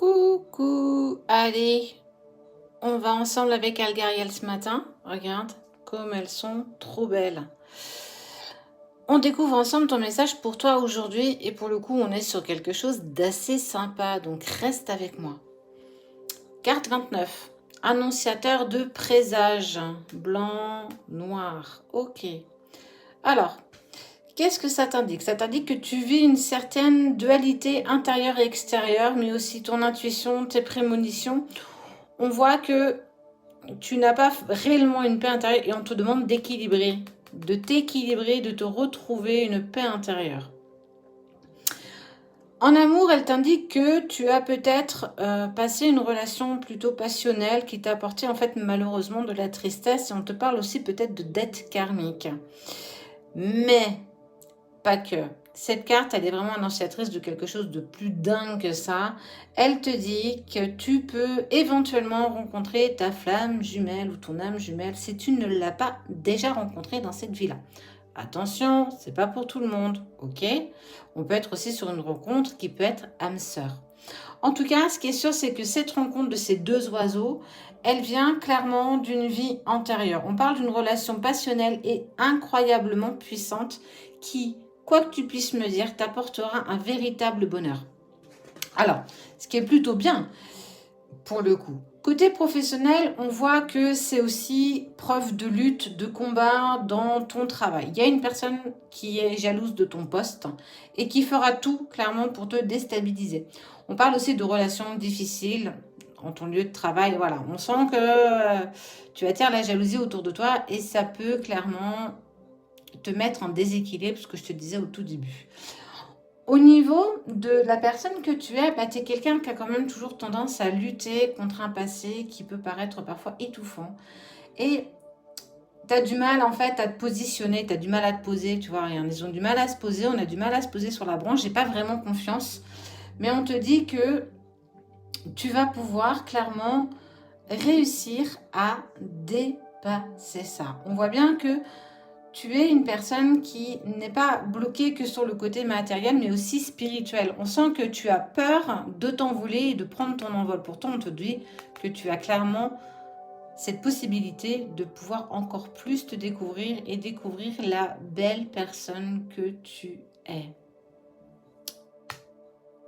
Coucou, allez, on va ensemble avec Algariel ce matin. Regarde comme elles sont trop belles. On découvre ensemble ton message pour toi aujourd'hui et pour le coup on est sur quelque chose d'assez sympa, donc reste avec moi. Carte 29, annonciateur de présage, blanc, noir, ok. Alors, qu'est-ce que ça t'indique? Ça t'indique que tu vis une certaine dualité intérieure et extérieure, mais aussi ton intuition, tes prémonitions. On voit que tu n'as pas réellement une paix intérieure et on te demande d'équilibrer, de t'équilibrer, de te retrouver une paix intérieure. En amour, elle t'indique que tu as peut-être passé une relation plutôt passionnelle qui t'a apporté en fait malheureusement de la tristesse et on te parle aussi peut-être de dette karmique. Mais pas que. Cette carte, elle est vraiment annonciatrice de quelque chose de plus dingue que ça. Elle te dit que tu peux éventuellement rencontrer ta flamme jumelle ou ton âme jumelle si tu ne l'as pas déjà rencontrée dans cette vie-là. Attention, c'est pas pour tout le monde, ok? On peut être aussi sur une rencontre qui peut être âme sœur. En tout cas, ce qui est sûr, c'est que cette rencontre de ces deux oiseaux, elle vient clairement d'une vie antérieure. On parle d'une relation passionnelle et incroyablement puissante qui, quoi que tu puisses me dire, t'apportera un véritable bonheur. Alors, ce qui est plutôt bien pour le coup. Côté professionnel, on voit que c'est aussi preuve de lutte, de combat dans ton travail. Il y a une personne qui est jalouse de ton poste et qui fera tout clairement pour te déstabiliser. On parle aussi de relations difficiles en ton lieu de travail. Voilà, on sent que tu attires la jalousie autour de toi et ça peut clairement te mettre en déséquilibre, ce que je te disais au tout début. Au niveau de la personne que tu es, tu es quelqu'un qui a quand même toujours tendance à lutter contre un passé qui peut paraître parfois étouffant. Et tu as du mal en fait à te positionner, tu as du mal à te poser, tu vois, ils ont du mal à se poser, on a du mal à se poser sur la branche, j'ai pas vraiment confiance. Mais on te dit que tu vas pouvoir clairement réussir à dépasser ça. On voit bien que tu es une personne qui n'est pas bloquée que sur le côté matériel, mais aussi spirituel. On sent que tu as peur de t'envoler et de prendre ton envol. Pourtant, on te dit que tu as clairement cette possibilité de pouvoir encore plus te découvrir et découvrir la belle personne que tu es.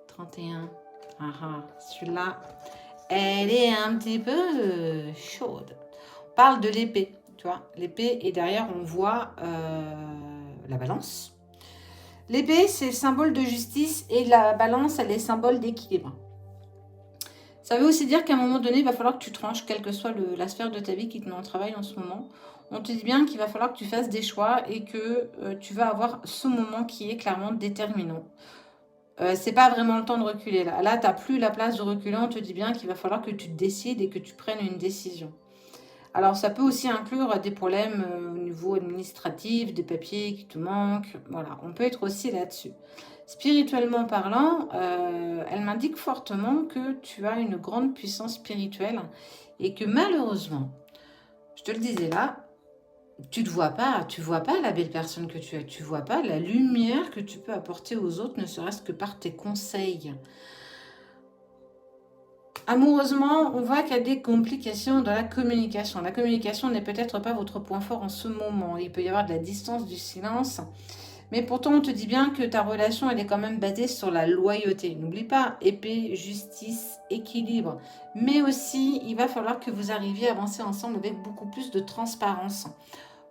31. Celui-là, elle est un petit peu chaude. On parle de l'épée. Tu vois, l'épée et derrière on voit la balance. L'épée c'est le symbole de justice et la balance elle est symbole d'équilibre. Ça veut aussi dire qu'à un moment donné il va falloir que tu tranches, quelle que soit la sphère de ta vie qui te met en travail en ce moment. On te dit bien qu'il va falloir que tu fasses des choix et que tu vas avoir ce moment qui est clairement déterminant. C'est pas vraiment le temps de reculer là. Là tu n'as plus la place de reculer, on te dit bien qu'il va falloir que tu te décides et que tu prennes une décision. Alors, ça peut aussi inclure des problèmes au niveau administratif, des papiers qui te manquent. Voilà, on peut être aussi là-dessus. Spirituellement parlant, elle m'indique fortement que tu as une grande puissance spirituelle et que malheureusement, je te le disais là, tu vois pas la belle personne que tu es. Tu vois pas la lumière que tu peux apporter aux autres, ne serait-ce que par tes conseils. Amoureusement, on voit qu'il y a des complications dans la communication. La communication n'est peut-être pas votre point fort en ce moment. Il peut y avoir de la distance, du silence. Mais pourtant, on te dit bien que ta relation, elle est quand même basée sur la loyauté. N'oublie pas, épée, justice, équilibre. Mais aussi, il va falloir que vous arriviez à avancer ensemble avec beaucoup plus de transparence.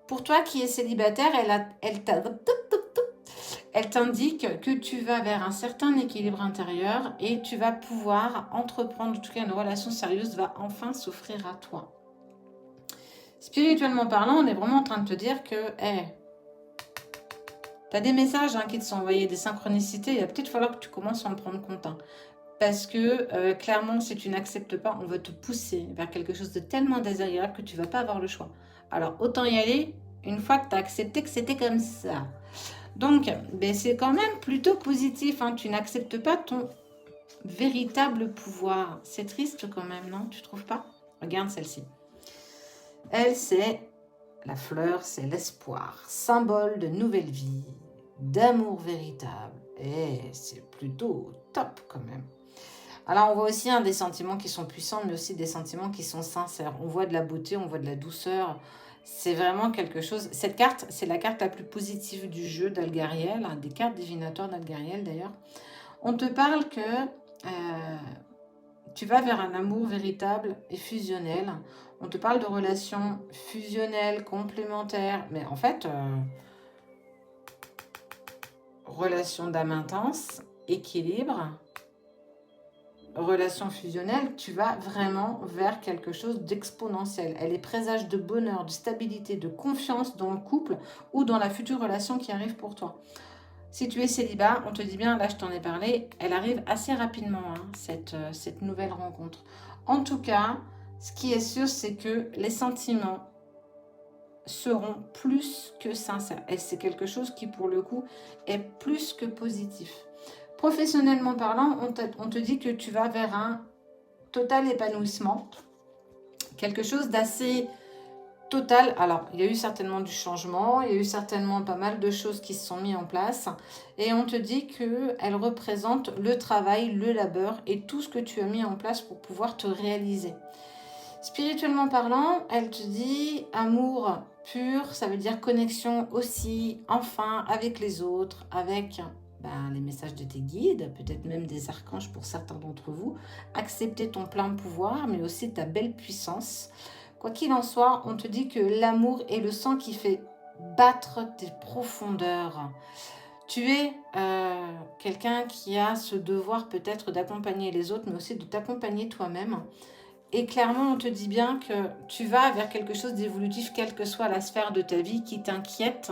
Pour toi qui es célibataire, elle t'indique que tu vas vers un certain équilibre intérieur et tu vas pouvoir entreprendre, en tout cas une relation sérieuse va enfin s'offrir à toi. Spirituellement parlant, on est vraiment en train de te dire que tu as des messages qui te sont envoyés, des synchronicités, il va peut-être falloir que tu commences à en prendre compte. Parce que clairement, si tu n'acceptes pas, on va te pousser vers quelque chose de tellement désagréable que tu ne vas pas avoir le choix. Alors autant y aller une fois que tu as accepté que c'était comme ça. Donc, c'est quand même plutôt positif. Tu n'acceptes pas ton véritable pouvoir. C'est triste quand même, non? Tu trouves pas? Regarde celle-ci. Elle, c'est la fleur, c'est l'espoir. Symbole de nouvelle vie, d'amour véritable. Et c'est plutôt top quand même. Alors, on voit aussi des sentiments qui sont puissants, mais aussi des sentiments qui sont sincères. On voit de la beauté, on voit de la douceur. C'est vraiment quelque chose... Cette carte, c'est la carte la plus positive du jeu d'Algariel, des cartes divinatoires d'Algariel d'ailleurs. On te parle que tu vas vers un amour véritable et fusionnel. On te parle de relations fusionnelles, complémentaires, mais en fait, relation d'âme intense, équilibre, relation fusionnelle, tu vas vraiment vers quelque chose d'exponentiel. Elle est présage de bonheur, de stabilité, de confiance dans le couple ou dans la future relation qui arrive pour toi. Si tu es célibat, on te dit bien, là je t'en ai parlé, elle arrive assez rapidement, cette nouvelle rencontre. En tout cas, ce qui est sûr, c'est que les sentiments seront plus que sincères. Et c'est quelque chose qui, pour le coup, est plus que positif. Professionnellement parlant, on te dit que tu vas vers un total épanouissement. Quelque chose d'assez total. Alors, il y a eu certainement du changement, il y a eu certainement pas mal de choses qui se sont mises en place. Et on te dit qu'elle représente le travail, le labeur et tout ce que tu as mis en place pour pouvoir te réaliser. Spirituellement parlant, elle te dit amour pur, ça veut dire connexion aussi, enfin, avec les autres, avec les messages de tes guides, peut-être même des archanges pour certains d'entre vous. Accepter ton plein pouvoir, mais aussi ta belle puissance. Quoi qu'il en soit, on te dit que l'amour est le sang qui fait battre tes profondeurs. Tu es quelqu'un qui a ce devoir peut-être d'accompagner les autres, mais aussi de t'accompagner toi-même. Et clairement, on te dit bien que tu vas vers quelque chose d'évolutif, quelle que soit la sphère de ta vie qui t'inquiète.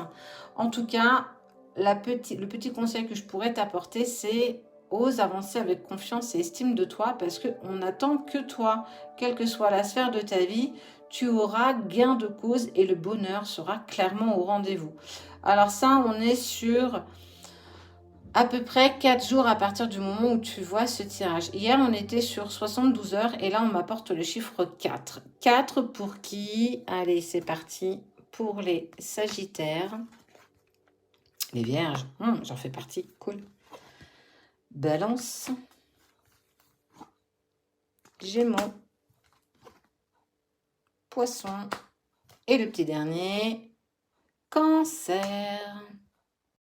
En tout cas, le petit conseil que je pourrais t'apporter, c'est ose avancer avec confiance et estime de toi parce qu'on n'attend que toi, quelle que soit la sphère de ta vie, tu auras gain de cause et le bonheur sera clairement au rendez-vous. Alors ça, on est sur à peu près 4 jours à partir du moment où tu vois ce tirage. Hier, on était sur 72 heures et là, on m'apporte le chiffre 4. 4 pour qui? Allez, c'est parti pour les Sagittaires. Les Vierges, j'en fais partie, cool. Balance. Gémeaux. Poisson. Et le petit dernier, Cancer.